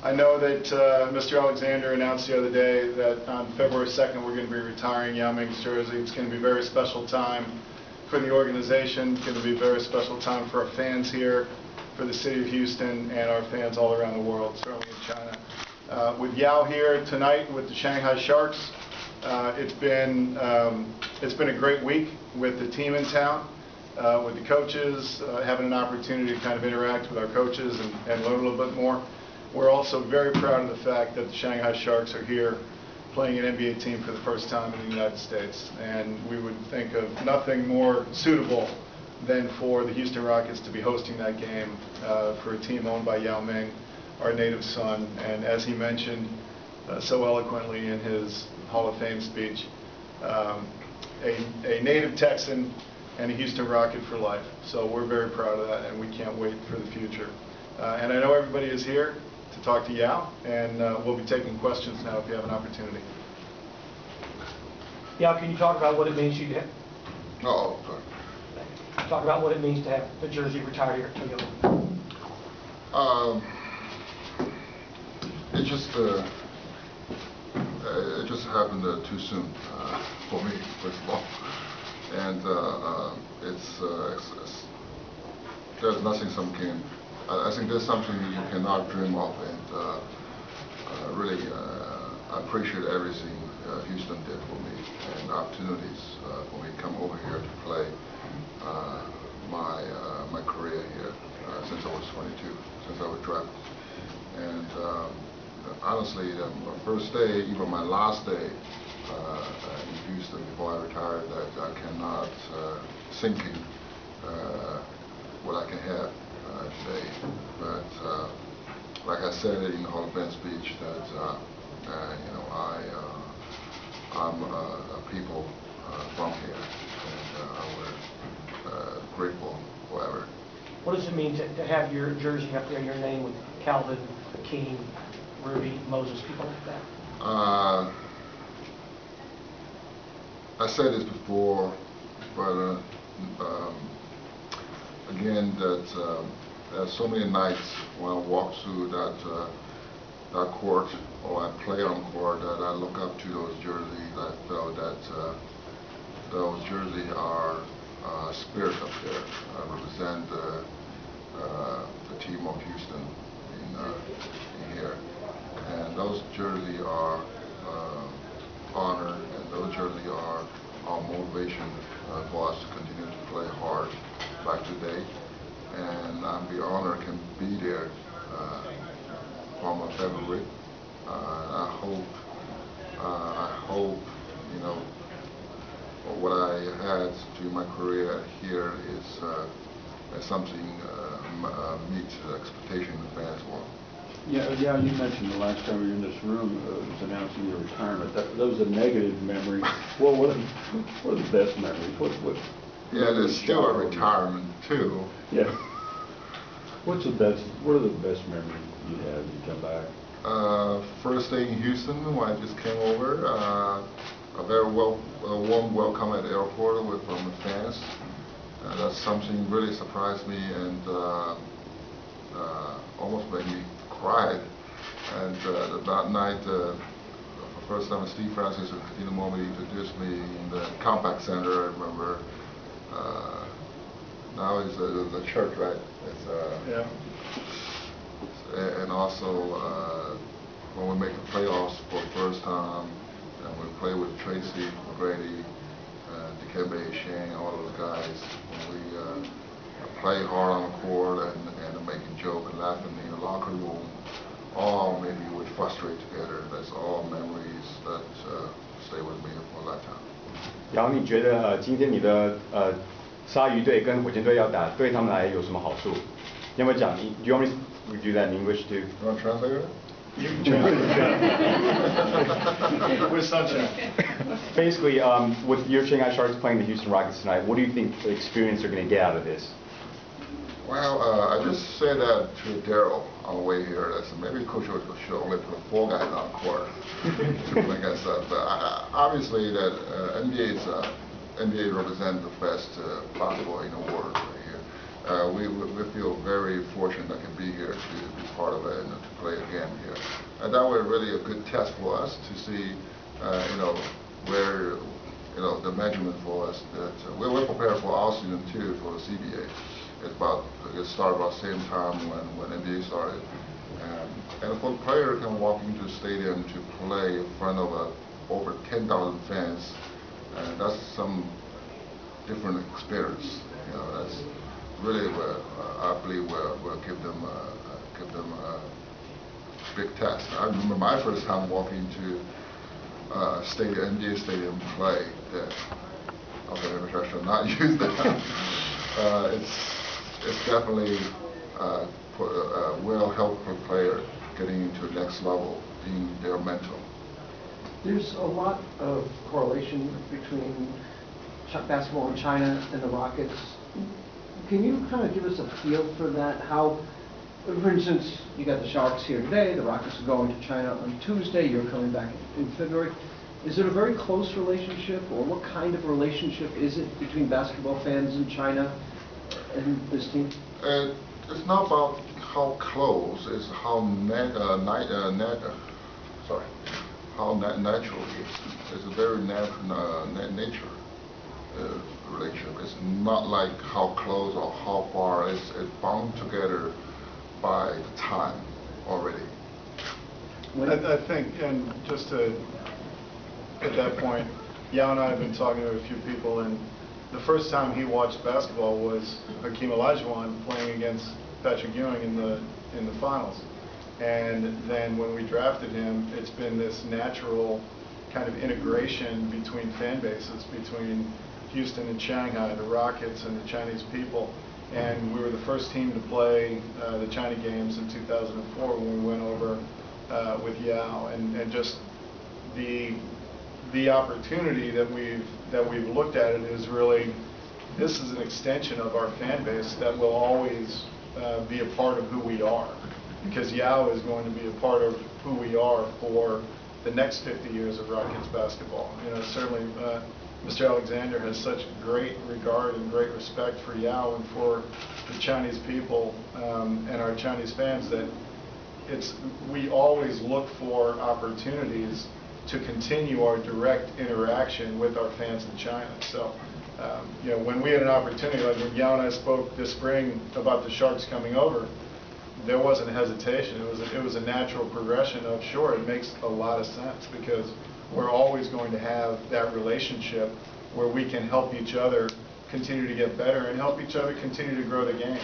I know that Mr. Alexander announced the other day that on February 2nd we're going to be retiring Yao Ming's jersey. It's going to be a very special time for the organization. It's going to be a very special time for our fans here, for the city of Houston, and our fans all around the world, certainly in China. With Yao here tonight with the Shanghai Sharks, it's been a great week with the team in town, with the coaches, having an opportunity to kind of interact with our coaches and learn a little bit more. We're also very proud of the fact that the Shanghai Sharks are here playing an NBA team for the first time in the United States. And we would think of nothing more suitable than for the Houston Rockets to be hosting that game for a team owned by Yao Ming, our native son. And as he mentioned so eloquently in his Hall of Fame speech, a native Texan and a Houston Rocket for life. So we're very proud of that, and we can't wait for the future. And I know everybody is here to talk to Yao, and we'll be taking questions now if you have an opportunity. Yao, can you talk about what it means to you to have? Oh, good. Talk about what it means to have the jersey retired here at Toyota. It just happened too soon for me, first of all, and there's nothing I think there's something you cannot dream of, and really I appreciate everything Houston did for me, and opportunities for me to come over here to play my career here since I was 22, since I was drafted. And honestly, my first day, even my last day in Houston before I retired, that I cannot thinking what I can have today. But like I said in the Hall of Fame speech, that I'm a people from here, and I'm grateful forever. What does it mean to have your jersey up there, your name with Calvin, Hakeem, Rudy, Moses, people like that? I said this before, but again, that there's so many nights when I walk through that court, or I play on court, that I look up to those jerseys. I feel that those jerseys are spirit up there, represent the team of Houston in here. And those jerseys are honor, and those jerseys are our motivation for us to continue to play hard like today. And I'm the honor can be there from February. I hope what I had to my career here is something meets the expectation of the fans want. Yeah, you mentioned the last time you were in this room was announcing your retirement. Those are negative memories. Well, what are the best memories? Yeah, there's still a retirement too. Yeah. What are the best memories you have when you come back? First day in Houston when I just came over, a very warm welcome at the airport from the fans. That's something really surprised me and almost made me cry. And that night, the first time Steve Francis in the moment introduced me in the Compact Center, I remember. Now it's the church, right? It's, yeah. And also when we make the playoffs for the first time, and we play with Tracy, Grady, Dikembe, Shane, all those guys. When we play hard on the court and making jokes and laughing in the locker room, all maybe we frustrate together. That's all memories that stay with me for a lifetime. 然后你觉得今天你的鲨鱼队跟火箭队要打，对他们来有什么好处？你有没有讲？ Do you want me to do that in English too? You want to translate it? You can translate it. With sunshine. Basically, with your Shanghai Sharks playing the Houston Rockets tonight, what do you think the experience they're going to get out of this? Well, I just said that to Daryl on the way here. I said maybe Coach should only put 4 guys on the court. Like I said, but obviously that NBA represents the best basketball in the world right here. We feel very fortunate that I can be here to be part of it and to play again here. And that was really a good test for us to see, where, the measurement for us that we're prepared for our season too for the CBA. It started about the same time when NBA started. And for the player can walk into the stadium to play in front of over 10,000 fans, that's some different experience. That's really where I believe we'll give them a big test. I remember my first time walking to NBA stadium play. Okay, maybe I should not use that. It's definitely will help a player getting into the next level in their mental. There's a lot of correlation between basketball in China and the Rockets. Can you kind of give us a feel for that? How, for instance, you got the Sharks here today, the Rockets are going to China on Tuesday, you're coming back in February. Is it a very close relationship, or what kind of relationship is it between basketball fans in China and this team? It's not about how close, it's how natural it is. It's a very natural nature relationship. It's not like how close or how far. It's bound together by the time already. I think, and just to at that point, Yao and I have been talking to a few people, and the first time he watched basketball was Hakeem Olajuwon playing against Patrick Ewing in the finals. And then when we drafted him, it's been this natural kind of integration between fan bases, between Houston and Shanghai, the Rockets and the Chinese people. And we were the first team to play the China games in 2004 when we went over with Yao, and just the opportunity that we've looked at it is really, this is an extension of our fan base that will always be a part of who we are, because Yao is going to be a part of who we are for the next 50 years of Rockets basketball. Certainly Mr. Alexander has such great regard and great respect for Yao and for the Chinese people and our Chinese fans, that we always look for opportunities to continue our direct interaction with our fans in China. So, when we had an opportunity, like when Yao and I spoke this spring about the Sharks coming over, there wasn't hesitation. It was a natural progression of, sure, it makes a lot of sense, because we're always going to have that relationship where we can help each other continue to get better and help each other continue to grow the game.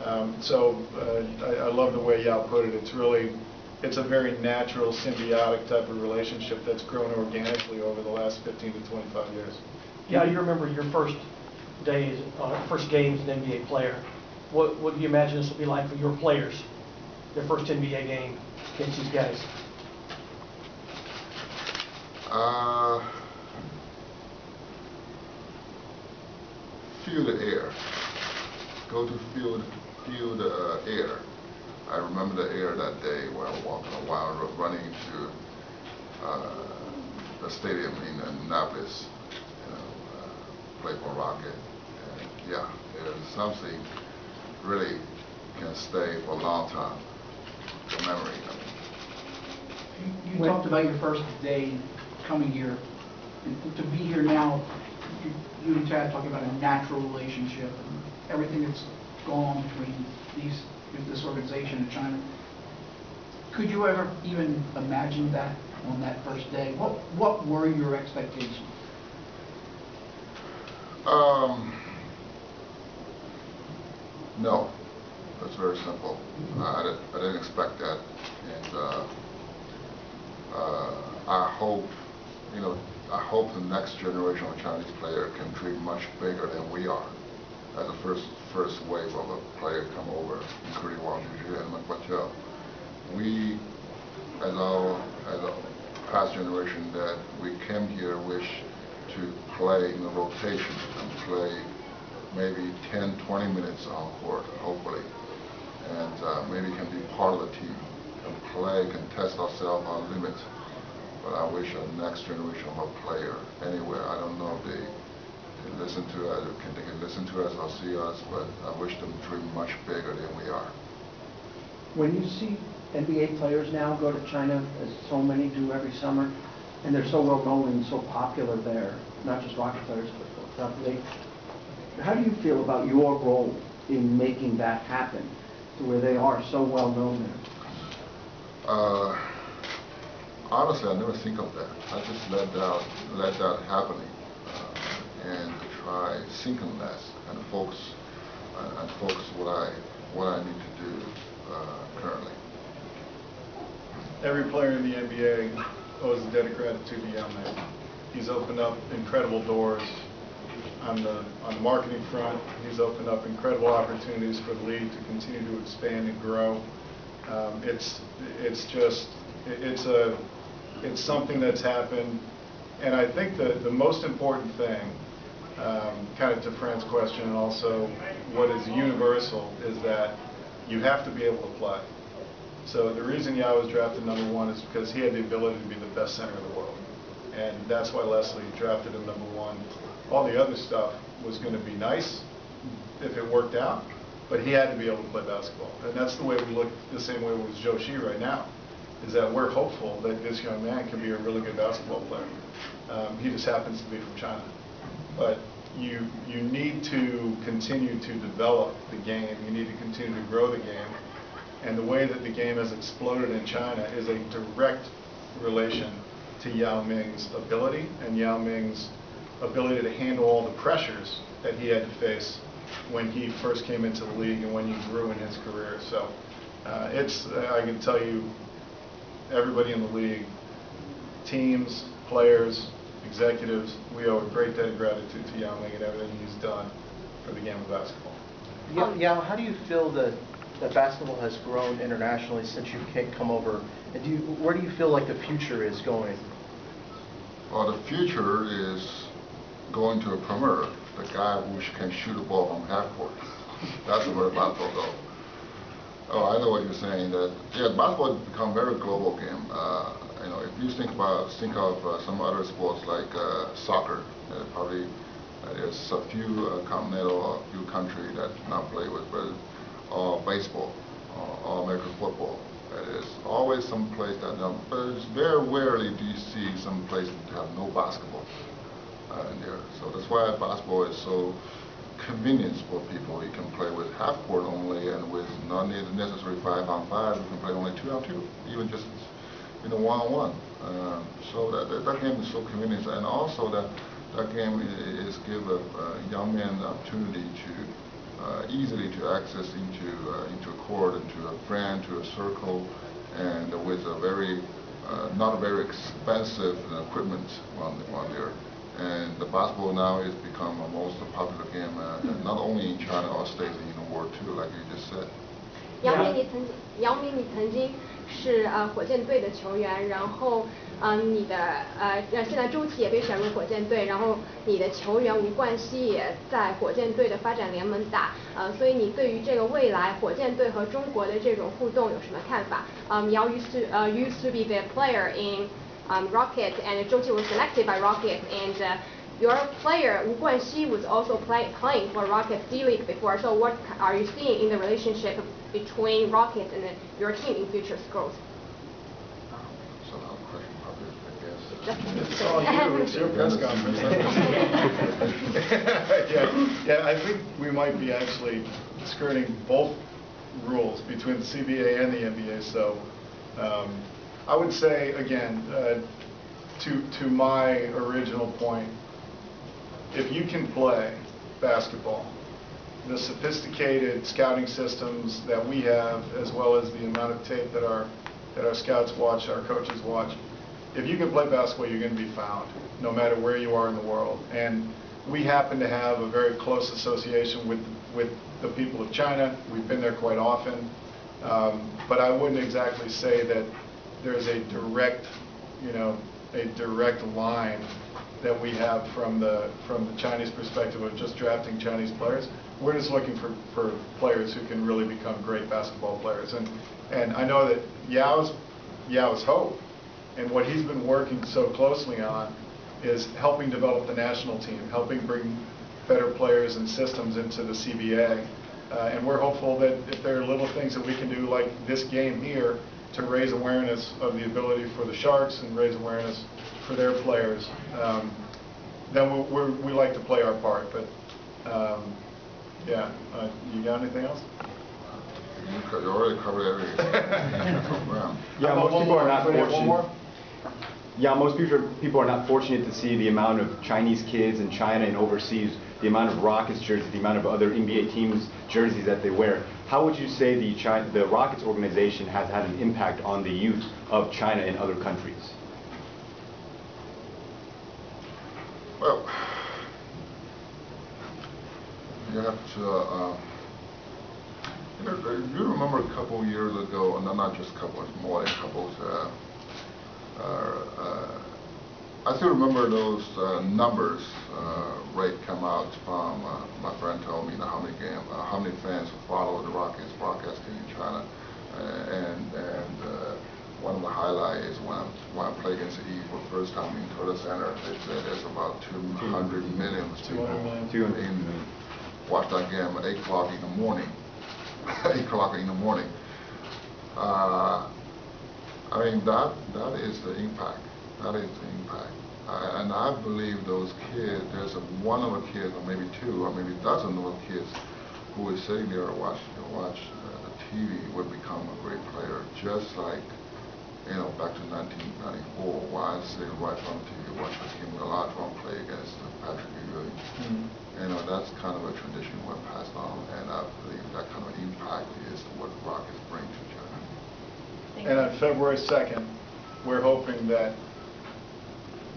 I love the way Yao put it. It's a very natural, symbiotic type of relationship that's grown organically over the last 15 to 25 years. Yeah, you remember your first days, first games as an NBA player. What do you imagine this will be like for your players, their first NBA game against these guys? Feel the air. Go to feel the air. I remember the air that day while running to the stadium in Annapolis, play for Rocket. And yeah, there's something really can stay for a long time. The memory. You talked about your first day coming here, and to be here now, you and Chad talking about a natural relationship and everything that's gone on between this organization and China. Could you ever even imagine that on that first day? What were your expectations? No, that's very simple. I didn't expect that, and I hope the next generation of Chinese player can dream much bigger than we are. As the first wave of a player come over, including Wang Zhizhi and Meng Guoqiu. We, as a past generation, that we came here wish to play in a rotation and play maybe 10, 20 minutes on court, hopefully, and maybe can be part of the team, can test ourselves on limits. But I wish the next generation of a player anywhere, I don't know if they can listen to us, they can listen to us or see us, but I wish them dream much bigger than we are. When you see NBA players now go to China, as so many do every summer, and they're so well known and so popular there, not just Rocket players, but probably. How do you feel about your role in making that happen, to where they are so well known there? Honestly, I never think of that. I just let that happening, and try thinking less and focus what I need to do currently. Every player in the NBA owes a debt of gratitude to Yao Ming. He's opened up incredible doors on the marketing front. He's opened up incredible opportunities for the league to continue to expand and grow. It's something that's happened, and I think the most important thing, kind of to Fran's question, and also what is universal, is that you have to be able to play. So the reason Yao was drafted #1 is because he had the ability to be the best center in the world, and that's why Leslie drafted him #1. All the other stuff was going to be nice if it worked out, but he had to be able to play basketball, and that's the way we look the same way with Joshi right now. Is that we're hopeful that this young man can be a really good basketball player. He just happens to be from China. But you need to continue to develop the game. You need to continue to grow the game. And the way that the game has exploded in China is a direct relation to Yao Ming's ability and Yao Ming's ability to handle all the pressures that he had to face when he first came into the league and when he grew in his career. So I can tell you, everybody in the league, teams, players, executives, we owe a great debt of gratitude to Yao Ming and everything he's done for the game of basketball. Yao, how do you feel that basketball has grown internationally since you come over? And where do you feel like the future is going? Well, the future is going to a premier, the guy who can shoot a ball from half court. That's where basketball goes. Oh, I know what you're saying. That basketball has become a very global game. If you think of some other sports like soccer, probably there's a few continental or a few countries that not play with, but or baseball or American football. There's always some place that don't. But it's very rarely do you see some place that have no basketball in there. So that's why basketball is so convenience for people. You can play with half court only, and with not necessarily 5-on-5, you can play only 2-on-2, even just 1-on-1. So that game is so convenient, and also that game is give a young man the opportunity to easily to access into a court, into a friend, to a circle, and with a very not very expensive equipment on there. And the basketball now has become the most popular game, not only in China, or States, in the world too, like you just said. 姚明，你曾经是火箭队的球员，然后你的现在周琦也被选入火箭队，然后你的球员吴冠希也在火箭队的发展联盟打，所以你对于这个未来火箭队和中国的这种互动有什么看法？Yao used to be the player in Rocket, and Zhou Qi was selected by Rocket, and your player Wu Guanxi was also playing for Rocket D-League before. So what are you seeing in the relationship between Rocket and your team in future growth? So the question probably, I guess. It's all you. It's your press conference. Yeah, I think we might be actually skirting both rules between the CBA and the NBA. So I would say, again, to my original point, if you can play basketball, the sophisticated scouting systems that we have, as well as the amount of tape that our scouts watch, our coaches watch, if you can play basketball, you're going to be found, no matter where you are in the world. And we happen to have a very close association with the people of China. We've been there quite often, but I wouldn't exactly say that there's a direct line that we have from the Chinese perspective of just drafting Chinese players. We're just looking for players who can really become great basketball players. And I know that Yao's hope, and what he's been working so closely on, is helping develop the national team, helping bring better players and systems into the CBA. And we're hopeful that if there are little things that we can do, like this game here, to raise awareness of the ability for the Sharks and raise awareness for their players, then we like to play our part. But yeah, you got anything else? You already covered everything. Brown. Yeah, most people are not fortunate. Yeah, most people are not fortunate to see the amount of Chinese kids in China and overseas, the amount of Rockets jerseys, the amount of other NBA teams jerseys that they wear. How would you say the Rockets organization has had an impact on the youth of China and other countries? Well, you have to, you remember a couple of years ago, and not just a couple, it's more than couples, I still remember those numbers rate come out from, my friend told me how many fans follow the Rockets broadcasting in China, and one of the highlights is when I played against the E for the first time in Toyota Center, they said there's about 200 million people 200 in watch that game at 8 o'clock in the morning. 8 o'clock in the morning. I mean, that is the impact. That is the impact. And I believe those kids, there's one of the kids, or maybe two, or maybe a dozen of those kids who is sitting there and watch the TV would become a great player, just like, back to 1994, when I sit right from the TV, watch Hakeem Olajuwon play against Patrick Ewing. That's kind of a tradition we're passed on, and I believe that kind of impact is what Rockets bring to China. And on February 2nd, we're hoping that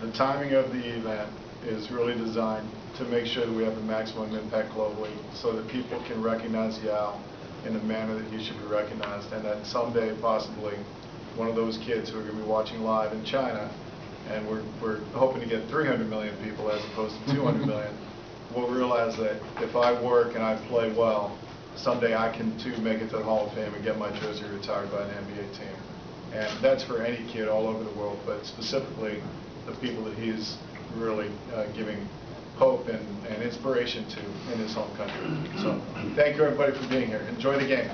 the timing of the event is really designed to make sure that we have the maximum impact globally so that people can recognize Yao in the manner that he should be recognized, and that someday, possibly, one of those kids who are going to be watching live in China, and we're hoping to get 300 million people as opposed to 200 million, will realize that if I work and I play well, someday I can too make it to the Hall of Fame and get my jersey retired by an NBA team. And that's for any kid all over the world, but specifically the people that he's really giving hope and inspiration to in his home country. So thank you everybody for being here. Enjoy the game.